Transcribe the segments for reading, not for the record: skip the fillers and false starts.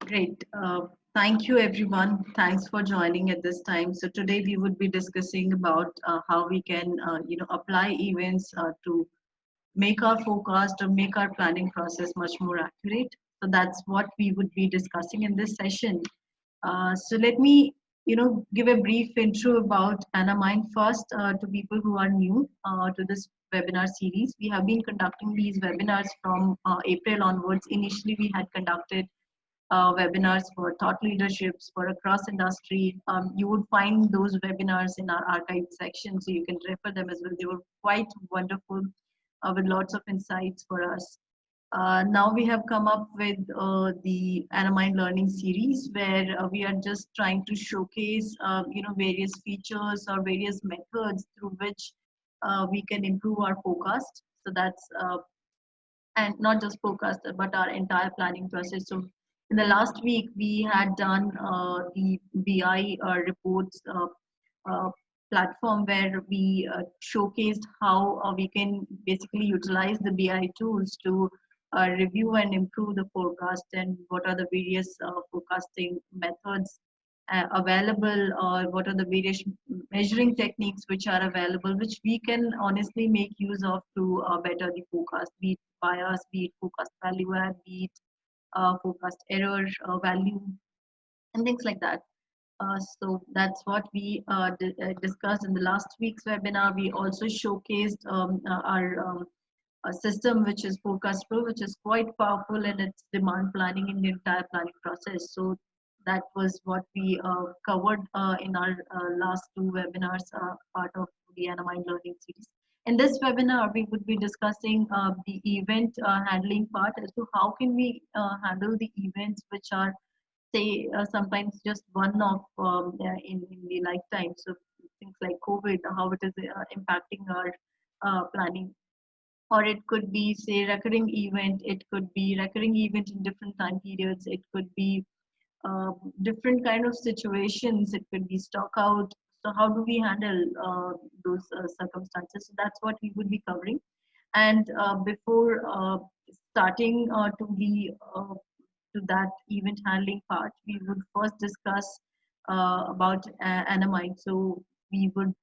Great. Thank you, everyone. Thanks for joining at this time. So today we would be discussing about how we can, apply events to make our forecast or make our planning process much more accurate. So that's what we would be discussing in this session. So let me, give a brief intro about Anamind first to people who are new to this webinar series. We have been conducting these webinars from April onwards. Initially, we had conducted webinars for thought leaderships for across industry. You would find those webinars in our archive section, so you can refer them as well. They were quite wonderful with lots of insights for us. Now we have come up with the Anamind Learning series, where we are just trying to showcase, various features or various methods through which we can improve our forecast. So that's and not just forecast, but our entire planning process. So in the last week, we had done the BI reports uh, platform where we showcased how we can basically utilize the BI tools to review and improve the forecast and what are the various forecasting methods available or what are the various measuring techniques which are available which we can honestly make use of to better the forecast, be it bias, be it forecast value add, be it forecast error value, and things like that. So that's what we discussed in the last week's webinar. We also showcased our system, which is Forecast Pro, which is quite powerful in its demand planning in the entire planning process. So that was what we covered in our last two webinars, part of the Anamind Learning series. In this webinar, we would be discussing the event handling part as to how can we handle the events which are, say, sometimes just one of in the lifetime. So things like COVID, how it is impacting our planning, or it could be, say, recurring event. It could be recurring event in different time periods. It could be different kind of situations. It could be stock out. So how do we handle those circumstances? So that's what we would be covering. And before starting to that event handling part, we would first discuss about Anamind. So we would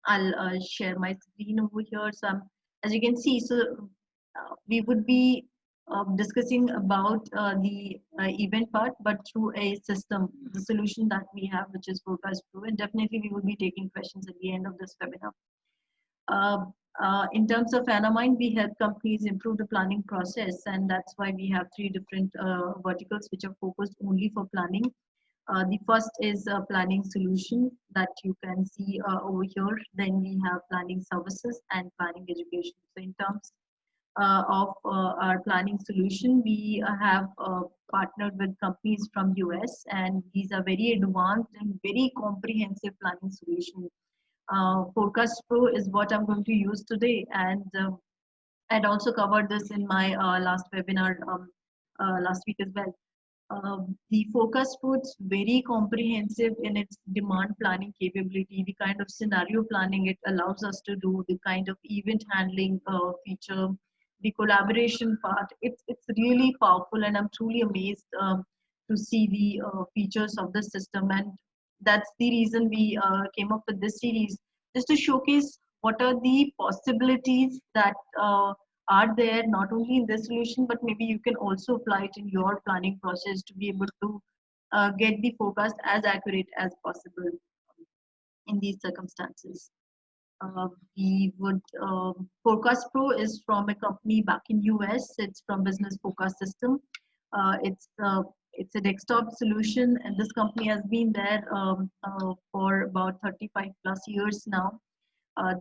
I'll share my screen over here. So as you can see, so we would be discussing about the event part, but through a system, the solution that we have, which is Forecast Pro, and definitely we will be taking questions at the end of this webinar. Uh, in terms of Anamind, we help companies improve the planning process, and that's why we have three different verticals which are focused only for planning. The first is a planning solution that you can see over here. Then we have planning services and planning education. So in terms of our planning solution, we have partnered with companies from US, and these are very advanced and very comprehensive planning solutions. Forecast Pro is what I'm going to use today, and I'd also covered this in my last webinar last week as well. The Forecast Pro is very comprehensive in its demand planning capability, the kind of scenario planning it allows us to do, the kind of event handling feature, the collaboration part. It's really powerful, and I'm truly amazed to see the features of the system. And that's the reason we came up with this series, just to showcase what are the possibilities that are there not only in this solution, but maybe you can also apply it in your planning process to be able to get the forecast as accurate as possible in these circumstances. We would Forecast Pro is from a company back in US. It's from Business Forecast System. It's a desktop solution, and this company has been there for about 35 plus years now.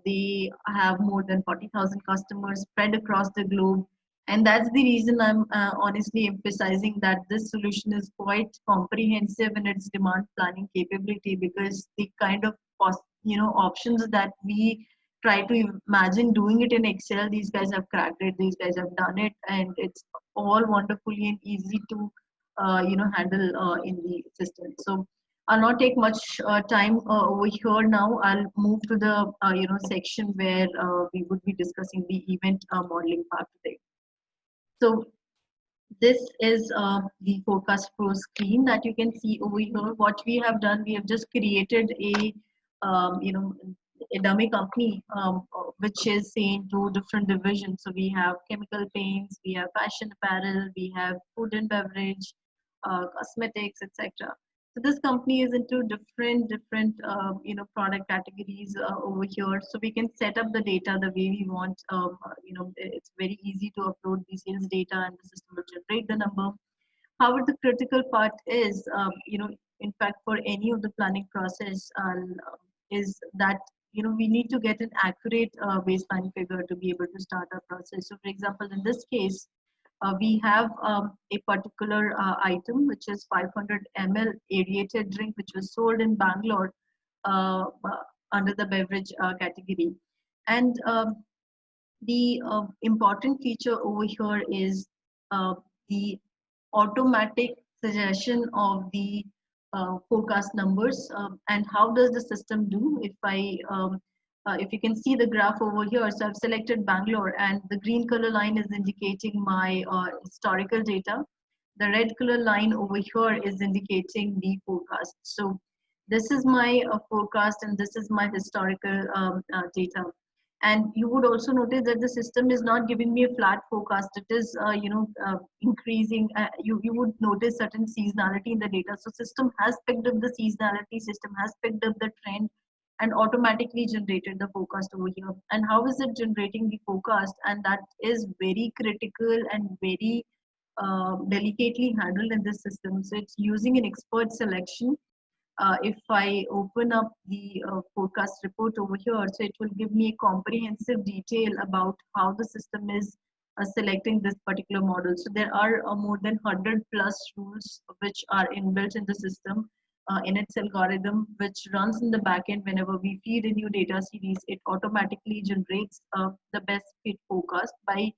They have more than 40,000 customers spread across the globe. And that's the reason I'm honestly emphasizing that this solution is quite comprehensive in its demand planning capability, because the kind of options that we try to imagine doing it in Excel, these guys have cracked it, these guys have done it, and it's all wonderfully and easy to handle in the system. So I'll not take much time over here now. I'll move to the section where we would be discussing the event modeling part today. So This is the Forecast Pro screen that you can see over here. What we have done, we have just created a a dummy company, which is saying two different divisions. So we have chemical paints, we have fashion apparel, we have food and beverage, cosmetics, etc. So this company is into different product categories over here. So we can set up the data the way we want. It's very easy to upload the sales data, and the system will generate the number. However, the critical part is, in fact, for any of the planning process, is that we need to get an accurate baseline figure to be able to start our process. So, for example, in this case, we have a particular item which is 500 ml aerated drink, which was sold in Bangalore under the beverage category. And the important feature over here is the automatic suggestion of the forecast numbers. And how does the system do? If you can see the graph over here, so I've selected Bangalore, and the green color line is indicating my historical data. The red color line over here is indicating the forecast. So this is my forecast, and this is my historical data. And you would also notice that the system is not giving me a flat forecast. It is increasing. You would notice certain seasonality in the data. So system has picked up the seasonality, system has picked up the trend, and automatically generated the forecast over here. And how is it generating the forecast? And that is very critical and very delicately handled in this system. So it's using an expert selection. If I open up the forecast report over here, so it will give me a comprehensive detail about how the system is selecting this particular model. So there are more than 100 plus rules which are inbuilt in the system, in its algorithm, which runs in the backend. Whenever we feed a new data series, it automatically generates the best fit forecast by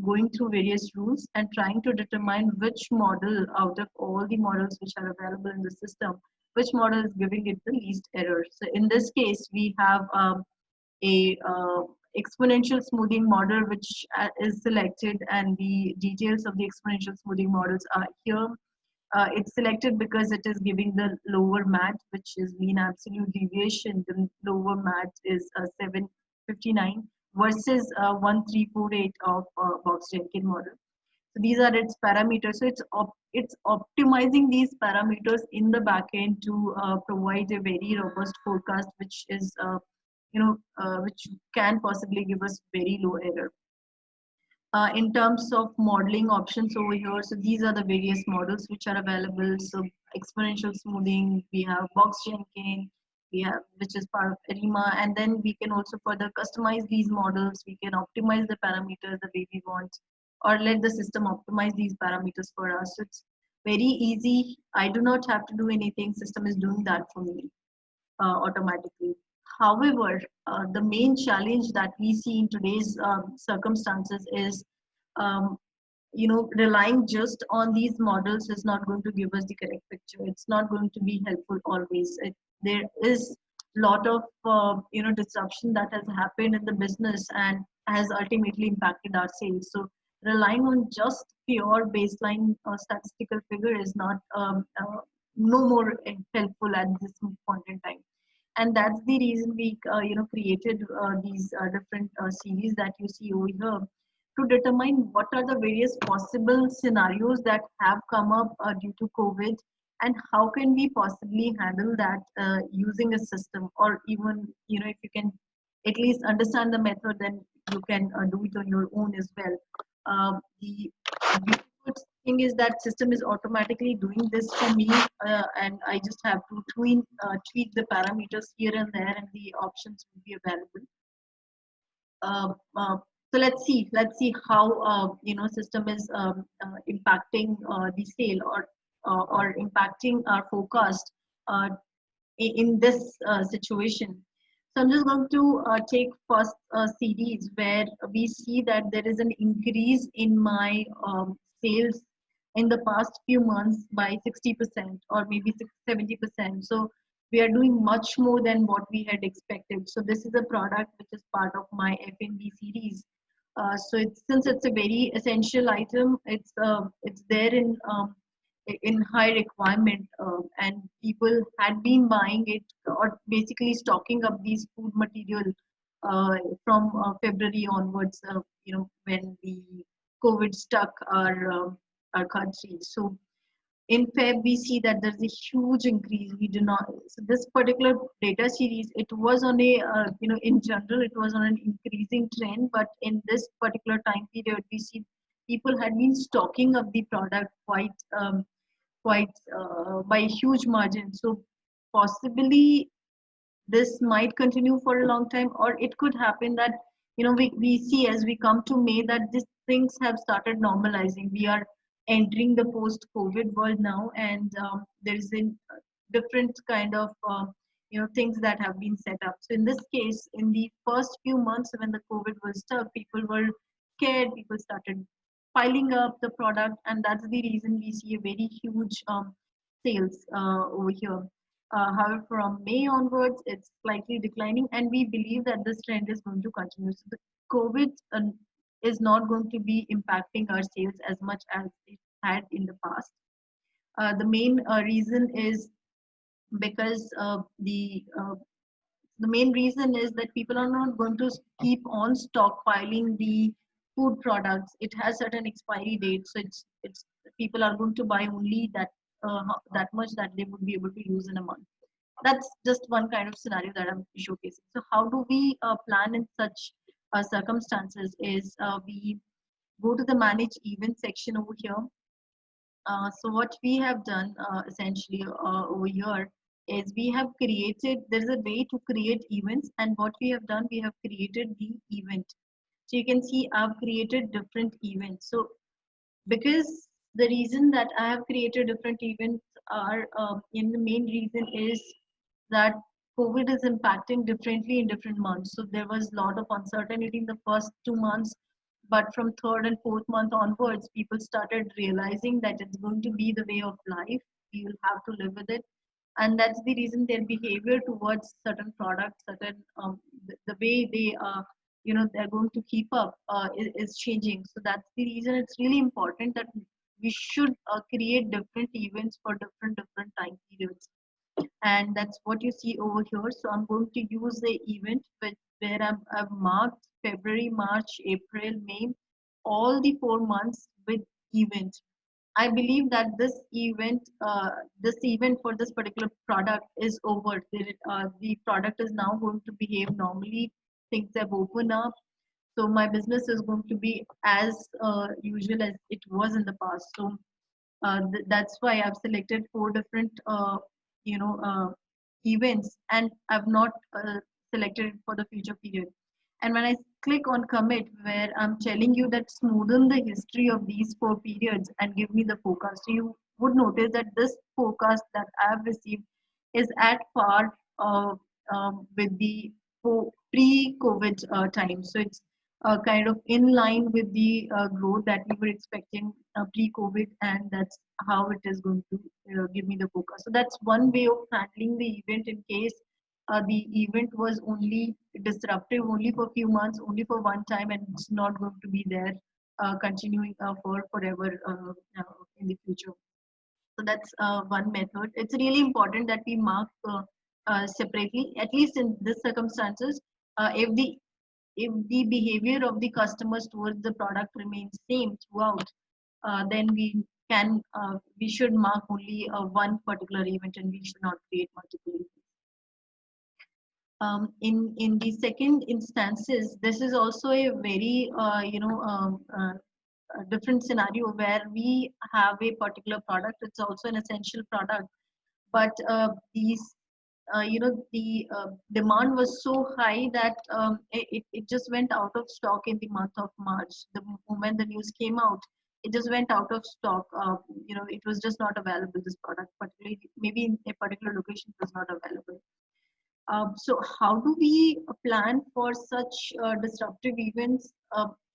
going through various rules and trying to determine which model out of all the models which are available in the system, which model is giving it the least error. So in this case, we have a exponential smoothing model which is selected, and the details of the exponential smoothing models are here. It's selected because it is giving the lower MAT, which is mean absolute deviation. The lower MAT is 759 versus 1348 of Box-Jenkins model. So these are its parameters. So it's optimizing these parameters in the backend to provide a very robust forecast, which is which can possibly give us very low error. In terms of modeling options over here, so these are the various models which are available. So exponential smoothing, we have Box-Jenkins, we have, which is part of ARIMA, and then we can also further customize these models. We can optimize the parameters the way we want, or let the system optimize these parameters for us. So it's very easy. I do not have to do anything. System is doing that for me automatically. However, the main challenge that we see in today's circumstances is, um, relying just on these models is not going to give us the correct picture. It's not going to be helpful always. There is a lot of disruption that has happened in the business and has ultimately impacted our sales. So relying on just pure baseline statistical figure is not no more helpful at this point in time. And that's the reason we created these different series that you see over here, to determine what are the various possible scenarios that have come up due to COVID, and how can we possibly handle that using a system, or even if you can at least understand the method, then you can do it on your own as well. The beautiful thing is that system is automatically doing this for me, and I just have to tweak the parameters here and there, and the options will be available. uh, uh, so let's see how system is impacting the sale, or impacting our forecast uh, in this situation. So I'm just going to take first series where we see that there is an increase in my sales in the past few months by 60% or maybe 70%. So we are doing much more than what we had expected. So this is a product which is part of my F&B series. So it's, since it's a very essential item, it's there in high requirement, and people had been buying it or basically stocking up these food material from February onwards. When the COVID stuck our country. So in Feb, we see that there's a huge increase. We do not. So this particular data series, it was on a, in general, it was on an increasing trend. But in this particular time period, we see people had been stocking up the product quite by a huge margin. So possibly this might continue for a long time, or it could happen that, we see as we come to May that these things have started normalizing. We are entering the post COVID world now, and there is a different kind of things that have been set up. So in this case, in the first few months when the COVID was stuck, people were scared. People started piling up the product, and that's the reason we see a very huge sales over here. However, from May onwards, it's slightly declining, and we believe that this trend is going to continue. So the COVID is not going to be impacting our sales as much as it had in the past. The main reason is because the main reason is that people are not going to keep on stockpiling the food products. It has certain expiry dates, so it's people are going to buy only that much that they would be able to use in a month. That's just one kind of scenario that I'm showcasing. So how do we plan in such circumstances? Is we go to the manage event section over here. So what we have done essentially over here is we have created, there's a way to create events, and what we have done, we have created the event. So you can see I've created different events. So because the reason that I have created different events are, in the main reason is that COVID is impacting differently in different months. So there was a lot of uncertainty in the first 2 months, but from third and fourth month onwards, people started realizing that it's going to be the way of life. We will have to live with it, and that's the reason their behavior towards certain products, certain the way they they're going to keep up is changing. So that's the reason it's really important that we should create different events for different time periods, and that's what you see over here. So I'm going to use the event where I've marked February, March, April, May, all the 4 months with event. I believe that this event for this particular product is over. The product is now going to behave normally. Things have opened up, so my business is going to be as usual as it was in the past. So that's why I've selected four different you know uh, events, and I've not selected it for the future period. And when I click on commit, where I'm telling you that smoothen the history of these four periods and give me the forecast, so you would notice that this forecast that I have received is at par with the pre-COVID time. So it's kind of in line with the growth that we were expecting pre-COVID, and that's how it is going to give me the focus. So that's one way of handling the event in case the event was only disruptive only for a few months, only for one time, and it's not going to be there continuing for forever in the future. So that's one method. It's really important that we mark separately, at least in this circumstances. If the behavior of the customers towards the product remains same throughout, then we should mark only one particular event, and we should not create multiple events. In the second instances, this is also a very a different scenario where we have a particular product. It's also an essential product, but the demand was so high that it just went out of stock in the month of March. The moment the news came out, it just went out of stock. It was just not available. This product, particularly maybe in a particular location, was not available. So how do we plan for such disruptive events?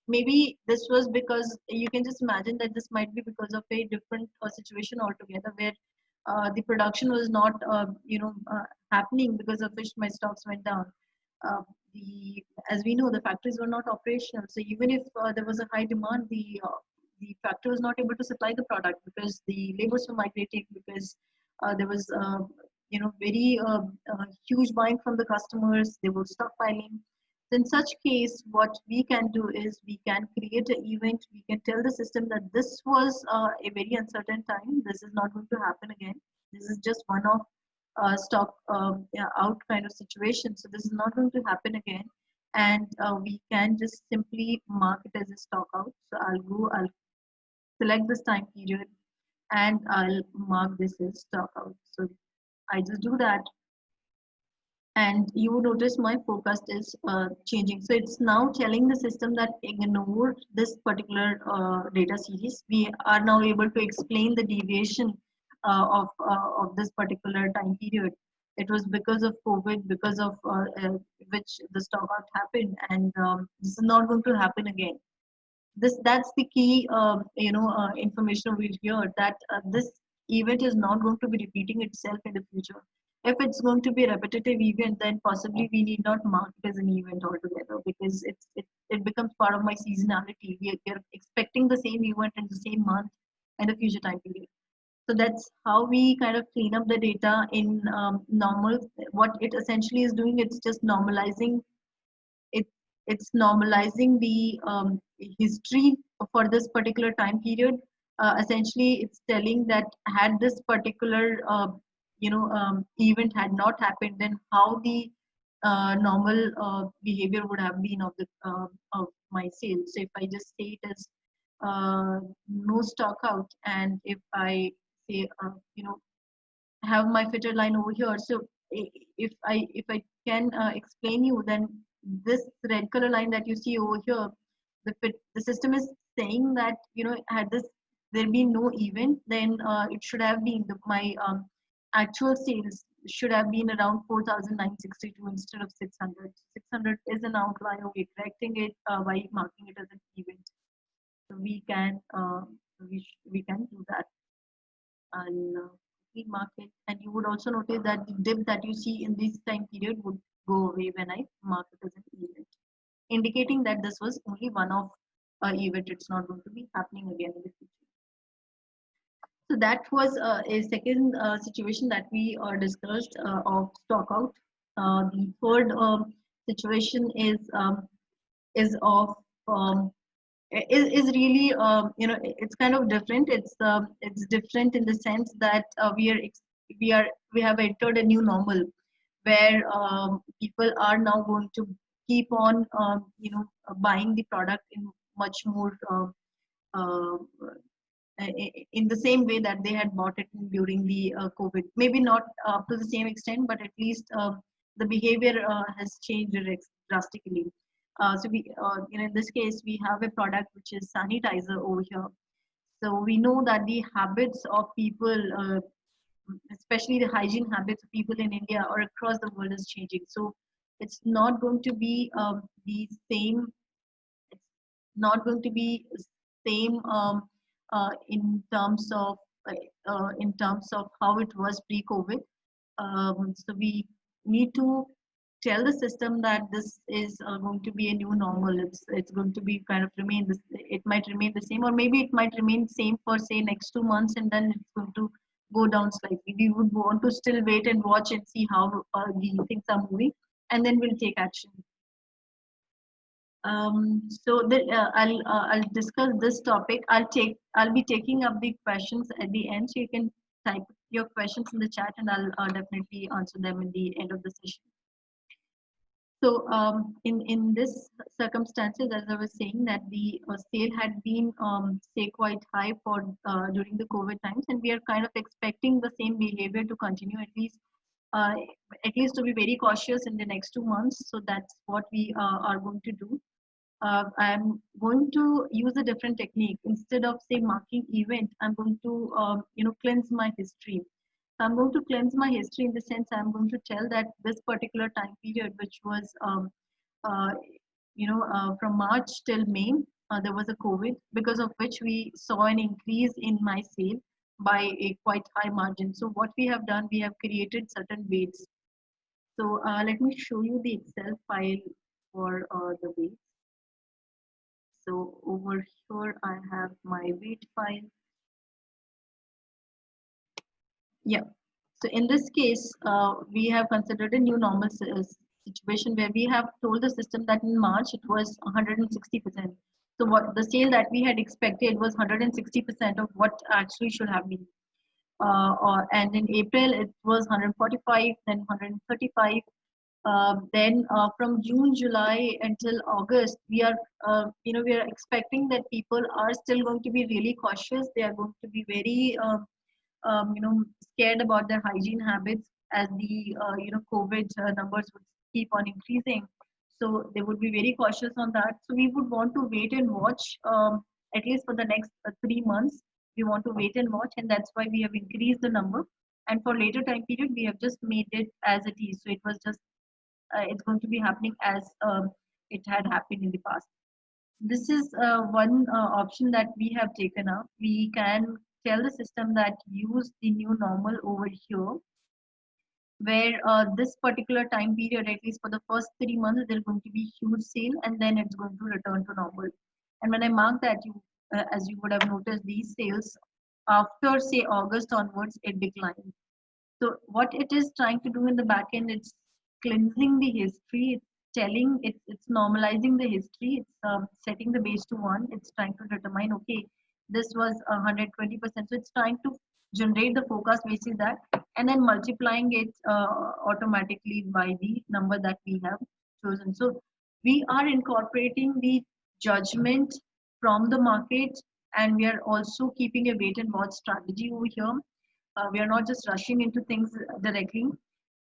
Maybe this was because you can just imagine that this might be because of a different situation altogether, where the production was not happening because of which my stocks went down. Uh, the as we know, the factories were not operational. So even if there was a high demand, the factory was not able to supply the product because the labors were migrating, because there was very huge buying from the customers. They were stockpiling. So in such case, what we can do is we can create an event. We can tell the system that this was a very uncertain time. This is not going to happen again. This is just one of stock yeah, out kind of situation. So this is not going to happen again. And we can just simply mark it as a stock out. So I'll select this time period and I'll mark this as stock out. So I just do that, and you would notice my forecast is changing. So it's now telling the system that ignore this particular data series. We are now able to explain the deviation of this particular time period. It was because of COVID, because of which the stock out happened, and this is not going to happen again. That's the key information over here, that this event is not going to be repeating itself in the future. If it's going to be a repetitive event, then possibly we need not mark it as an event altogether, because it becomes part of my seasonality. We are expecting the same event in the same month and the future time period. So that's how we kind of clean up the data in normal. What it essentially is doing, it's just normalizing it. It's normalizing the history for this particular time period. Essentially, it's telling that had this particular event had not happened, then how the normal behavior would have been of my sales. So if I just say it as no stock out, and if I say have my filter line over here. So if I can explain you, then this red color line that you see over here, the system is saying that had this there been no event, then it should have been my actual sales should have been around 4,962 instead of 600. 600 is an outlier. We're correcting it by marking it as an event. So we can do that. And market, and you would also notice that the dip that you see in this time period would go away when I mark it as an event, indicating that this was only one of event. It's not going to be happening again in the future. So that was a second situation that we discussed of stock out. The third situation is of is really it's kind of different. It's different in the sense that we have entered a new normal, where people are now going to keep on buying the product in much more uh, in the same way that they had bought it during the COVID. Maybe not to the same extent, but at least the behavior has changed drastically. So in this case, we have a product which is sanitizer over here. So we know that the habits of people, especially the hygiene habits of people in India or across the world, is changing. So it's not going to be the same. It's not going to be same in terms of how it was pre-COVID. So we need to tell the system that this is going to be a new normal. It's going to be kind of remain this. It might remain the same, or maybe it might remain same for say next 2 months, and then it's going to go down slightly. We would want to still wait and watch and see how the things are moving, and then we'll take action. I'll discuss this topic. I'll be taking up the questions at the end, so you can type your questions in the chat, and I'll definitely answer them in the end of the session. So in this circumstances, as I was saying, that the sale had been say quite high for during the COVID times, and we are kind of expecting the same behavior to continue, uh, at least to be very cautious in the next 2 months. So that's what we are going to do. I'm going to use a different technique. Instead of say marking event, I'm going to cleanse my history. So I'm going to cleanse my history in the sense I'm going to tell that this particular time period, which was uh, from March till May, there was a COVID, because of which we saw an increase in my sale by a quite high margin. So what we have done, we have created certain weights. So let me show you the Excel file for the weights. So over here I have my weight file. Yeah. So in this case, we have considered a new normal situation where we have told the system that in March it was 160%. So what the sale that we had expected was 160% of what actually should have been. And in April it was 145, then 135. Then from June, July until August, we are expecting that people are still going to be really cautious. They are going to be very scared about their hygiene habits as the COVID numbers would keep on increasing. So they would be very cautious on that. So we would want to wait and watch, at least for the next 3 months. We want to wait and watch, and that's why we have increased the number. And for later time period, we have just made it as it is. So it was just it's going to be happening as it had happened in the past. This is one option that we have taken up. We can tell the system that use the new normal over here, where this particular time period, at least for the first 3 months, there's going to be huge sale, and then it's going to return to normal. And when I mark that, as you would have noticed, these sales after say August onwards, it declined. So what it is trying to do in the back end, it's cleansing the history. It's telling, it's normalizing the history. It's setting the base to one. It's trying to determine, okay, this was 120%. So it's trying to generate the forecast basis that, and then multiplying it automatically by the number that we have chosen. So we are incorporating the judgment from the market, and we are also keeping a wait and watch strategy over here. We are not just rushing into things directly,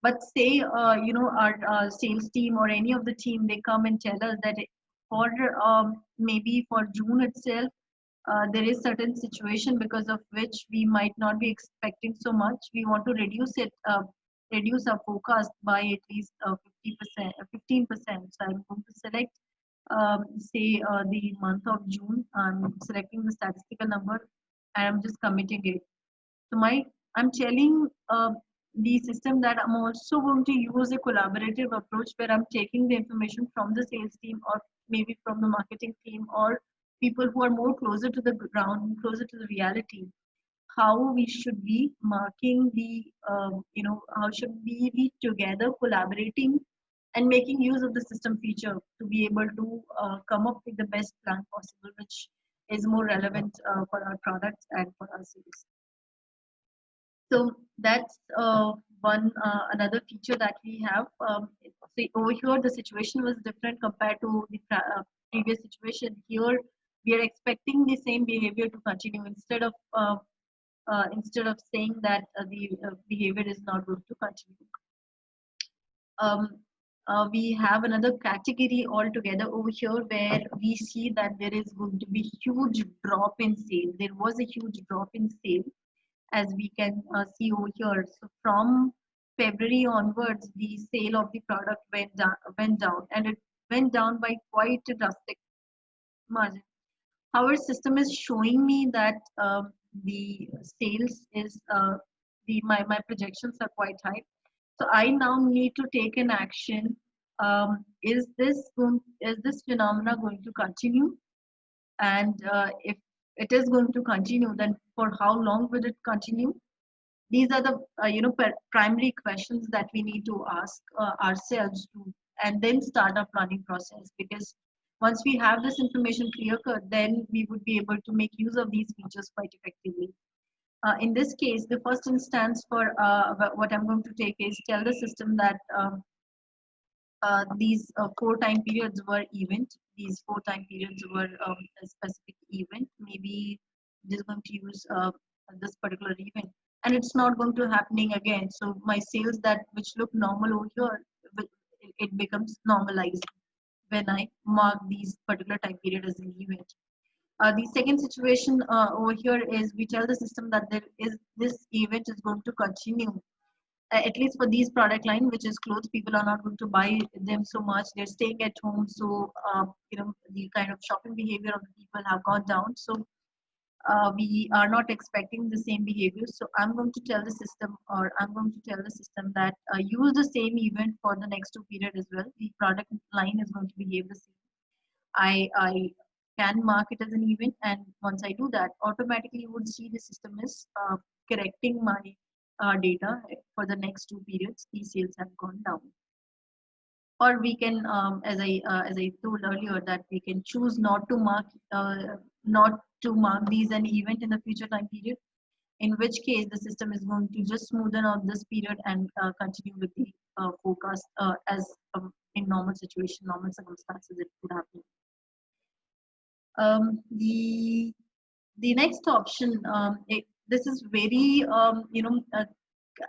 but say our sales team or any of the team, they come and tell us that for maybe for June itself, there is certain situation because of which we might not be expecting so much. We want to reduce our forecast by at least 50%, 15%. So I'm going to select, say, the month of June. I'm selecting the statistical number, and I'm just committing it. So I'm telling the system that I'm also going to use a collaborative approach where I'm taking the information from the sales team or maybe from the marketing team or people who are more closer to the ground, closer to the reality. How we should be marking the, how should we be together collaborating and making use of the system feature to be able to come up with the best plan possible, which is more relevant for our products and for our sales. So that's one another feature that we have. See, over here, the situation was different compared to the previous situation. Here, we are expecting the same behavior to continue instead of saying that the behavior is not going to continue. We have another category altogether over here where we see that there is going to be huge drop in sale. There was a huge drop in sale, as we can see over here. So from February onwards, the sale of the product went down, and it went down by quite a drastic margin. Our system is showing me that the sales is my projections are quite high. So I now need to take an action. Is this phenomena going to continue? And if it is going to continue, then for how long will it continue? These are the primary questions that we need to ask ourselves to, and then start our planning process. Because once we have this information clear cut, then we would be able to make use of these features quite effectively. In this case, the first instance for what I'm going to take is tell the system that these 4 time periods were event. These 4 time periods were a specific event. Maybe just going to use this particular event, and it's not going to happening again. So my sales that which look normal over here, it becomes normalized when I mark these particular time period as an event. The second situation over here is we tell the system that this event is going to continue, at least for these product line, which is clothes. People are not going to buy them so much. They're staying at home, so the kind of shopping behavior of the people have gone down. So we are not expecting the same behavior. So I'm going to tell the system, or I'm going to tell the system that use the same event for the next two period as well. The product line is going to behave the same. I can mark it as an event, and once I do that, automatically you would see the system is correcting my data for the next two periods. These sales have gone down. Or we can, as I told earlier, that we can choose not to mark these an event in the future time period, in which case the system is going to just smoothen out this period and continue with the forecast as in normal situation, normal circumstances it could happen. The next option, this is very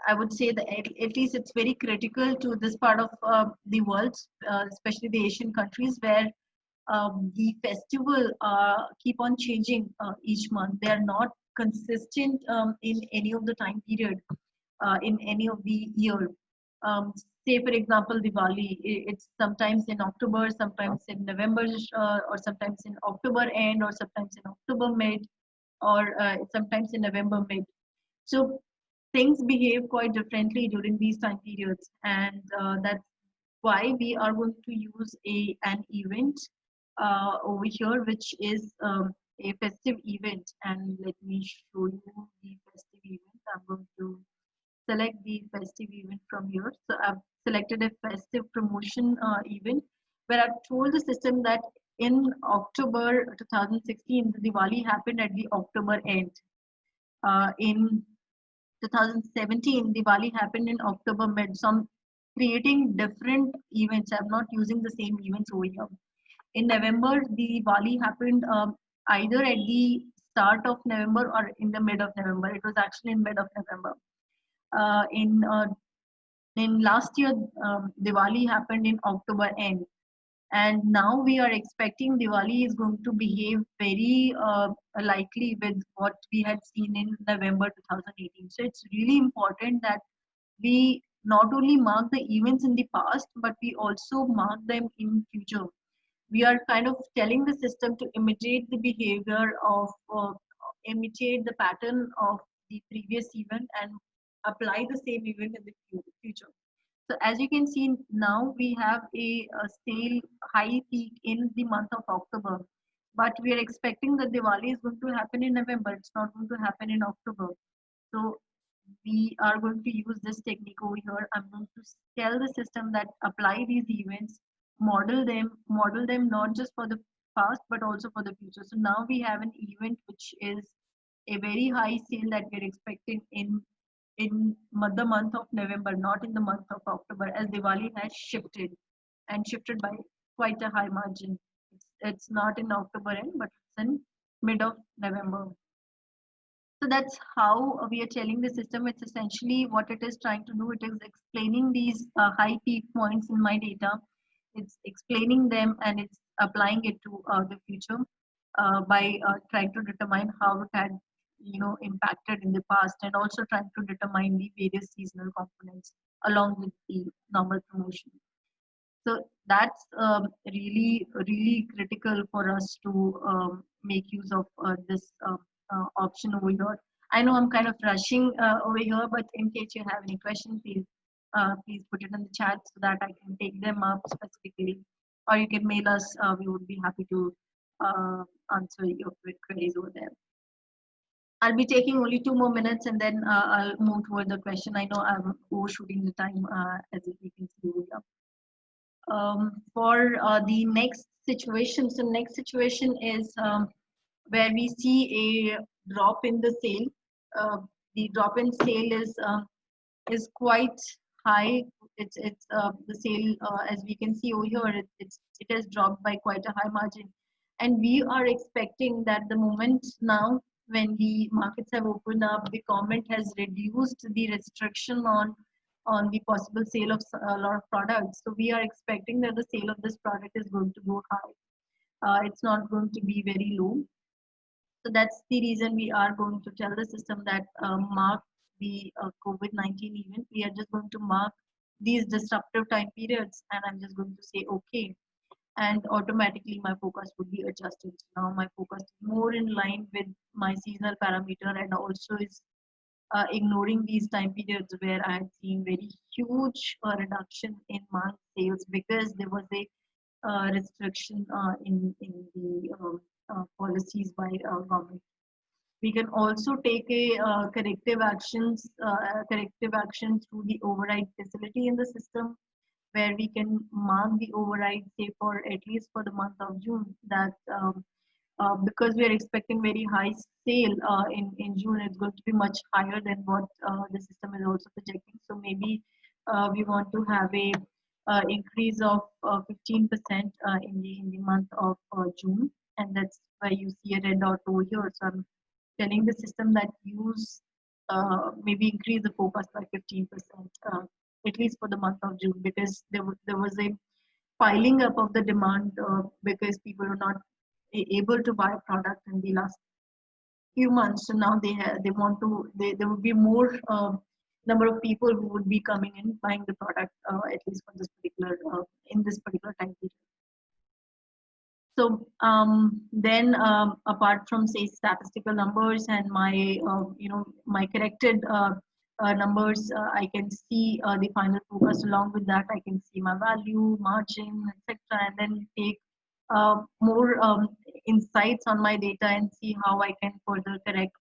I would say that at least it's very critical to this part of the world, especially the Asian countries, where the festival keep on changing each month. They are not consistent in any of the time period, in any of the year. Say for example, Diwali, it's sometimes in October, sometimes in November, or sometimes in October end, or sometimes in October mid, or sometimes in November mid. So things behave quite differently during these time periods, and that's why we are going to use an event over here, which is a festive event. And let me show you the festive event. I'm going to select the festive event from here. So I've selected a festive promotion event, where I've told the system that in October 2016, the Diwali happened at the October end. In 2017, Diwali happened in October mid. So I'm creating different events. I'm not using the same events over here. In November, the Diwali happened either at the start of November or in the mid of November. It was actually in mid of November. Uh, in uh, in last year, Diwali happened in October end, and now we are expecting Diwali is going to behave very likely with what we had seen in November 2018. So it's really important that we not only mark the events in the past, but we also mark them in future. We are kind of telling the system to imitate the behavior of, imitate the pattern of the previous event and apply the same event in the future. So as you can see now, we have a sale high peak in the month of October, but we are expecting that Diwali is going to happen in November. It's not going to happen in October. So we are going to use this technique over here. I'm going to tell the system that apply these events, model them not just for the past but also for the future. So now we have an event which is a very high sale that we're expecting in the month of November, not in the month of October, as Diwali has shifted and shifted by quite a high margin. It's not in October end, but it's in mid of November. So that's how we are telling the system. It's essentially what it is trying to do. It is explaining these high peak points in my data. It's explaining them and it's applying it to the future by trying to determine how it had, impacted in the past, and also trying to determine the various seasonal components along with the normal promotion. So that's really critical for us to make use of this option over here. I know I'm kind of rushing over here, but in case you have any questions, please put it in the chat so that I can take them up specifically, or you can mail us. We would be happy to answer your queries over there. I'll be taking only 2 more minutes, and then I'll move toward the question. I know I'm overshooting the time, as you can see over here. For the next situation, so next situation is where we see a drop in the sale. The drop in sale is quite high. It's the sale, as we can see over here, it has dropped by quite a high margin, and we are expecting that the moment now when the markets have opened up, the government has reduced the restriction on the possible sale of a lot of products. So we are expecting that the sale of this product is going to go high. It's not going to be very low. So that's the reason we are going to tell the system that mark the COVID-19 event. We are just going to mark these disruptive time periods, and I'm just going to say okay. and automatically my forecast would be adjusted. So now my forecast is more in line with my seasonal parameter, and also is ignoring these time periods where I had seen very huge reduction in my sales because there was a restriction in the policies by government. We can also take a corrective action through the override facility in the system, where we can mark the override, say for at least for the month of June, that because we are expecting very high sale in June, it's going to be much higher than what the system is also projecting. So maybe we want to have a increase of 15% in the month of June, and that's why you see a red dot over here. So I'm telling the system that use maybe increase the forecast by 15%, at least for the month of June, because there was a piling up of the demand because people were not able to buy product in the last few months. So now they want to, there would be more number of people who would be coming in buying the product at least for this particular in this particular time period. So then apart from say statistical numbers and my my corrected numbers, I can see the final focus. Along with that, I can see my value, margin, etc., and then take more insights on my data and see how I can further correct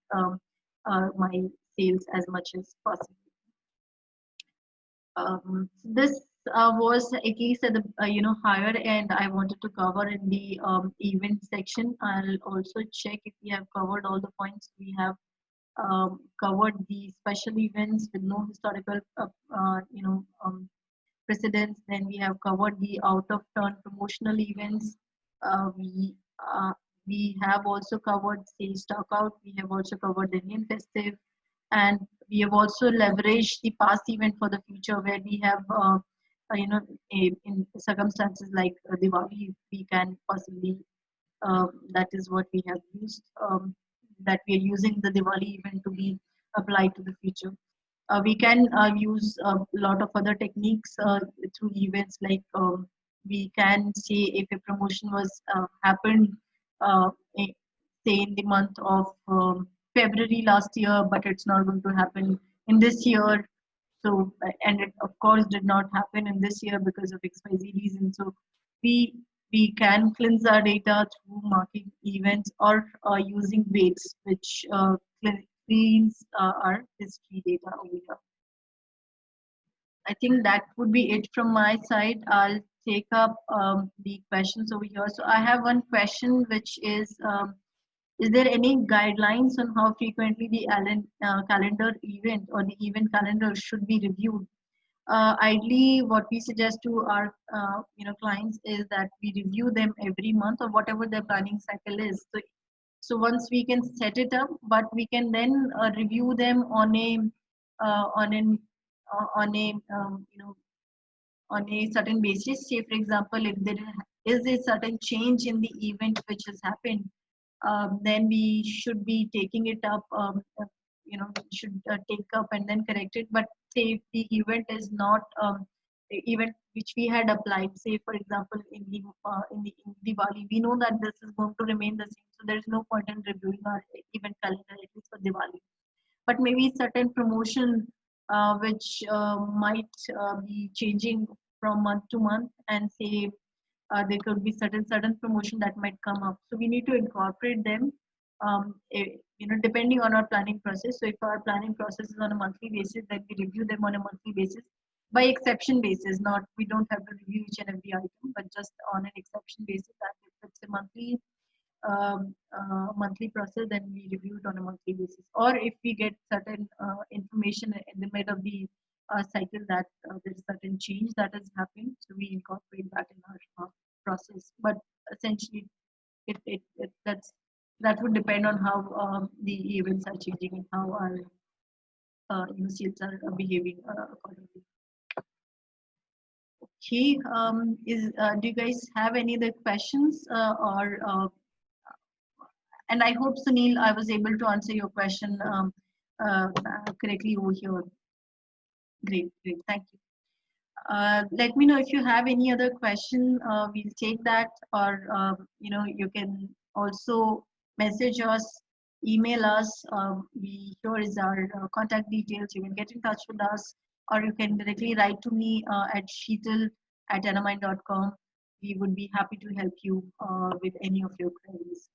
my sales as much as possible. This was at least at the higher end I wanted to cover in the event section. I'll also check if we have covered all the points. We have covered the special events with no historical precedence. Then we have covered the out of turn promotional events. Uh, we uh, we have also covered say stock out. We have also covered the Indian festive, and we have also leveraged the past event for the future, where we have in circumstances like Diwali, we can possibly that is what we have used, that we are using the Diwali event to be applied to the future. We can use a lot of other techniques through events, like we can say if a promotion was happened uh, eh, say in the month of February last year, but it's not going to happen in this year. So and it of course did not happen in this year because of XYZ reason. So we we can cleanse our data through marking events or using weights, which cleans our history data over here. I think that would be it from my side. I'll take up the questions over here. So I have one question, which is there any guidelines on how frequently the calendar event or the event calendar should be reviewed? Ideally, what we suggest to our clients is that we review them every month or whatever their planning cycle is. So once we can set it up, but we can then review them on a on an on a on a certain basis. Say, for example, if there is a certain change in the event which has happened, then we should be taking it up. Should take up and then correct it. But say if the event is not the event which we had applied, say for example in Diwali, we know that this is going to remain the same. So there is no point in reviewing our event calendar at least for Diwali. But maybe certain promotion which might be changing from month to month, and say there could be certain promotion that might come up, so we need to incorporate them depending on our planning process. So if our planning process is on a monthly basis, then we review them on a monthly basis by exception basis. Not, we don't have to review each and every item, but just on an exception basis, that if it's a monthly process, then we review it on a monthly basis. Or if we get certain information in the middle of the cycle that there is certain change that has happened, so we incorporate that in our process. But essentially, that would depend on how the events are changing and how our sales are behaving accordingly. Okay, do you guys have any other questions or and I hope, Sunil, I was able to answer your question correctly over here. Great, great, thank you. Let me know if you have any other question. We'll take that, or you can also message us, email us. We Here is our contact details. You can get in touch with us, or you can directly write to me at sheetal@anamine.com. We would be happy to help you with any of your queries.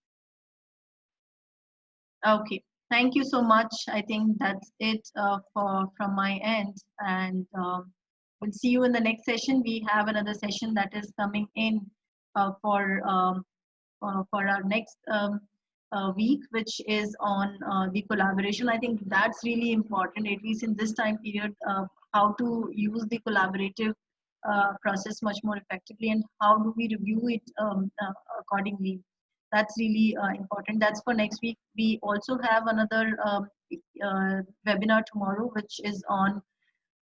Okay, thank you so much. I think that's it for from my end, and we'll see you in the next session. We have another session that is coming in uh, for um, for our next week, which is on the collaboration. I think that's really important, at least in this time period, how to use the collaborative process much more effectively, and how do we review it accordingly. That's really important. That's for next week. We also have another webinar tomorrow,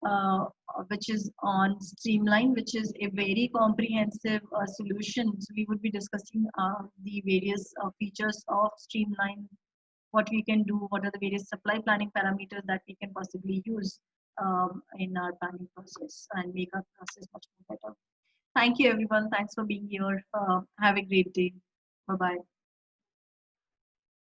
uh, which is on Streamline, which is a very comprehensive solution. So we would be discussing the various features of Streamline, what we can do, what are the various supply planning parameters that we can possibly use in our planning process and make our process much more better. Thank you, everyone. Thanks for being here. Have a great day. Bye bye.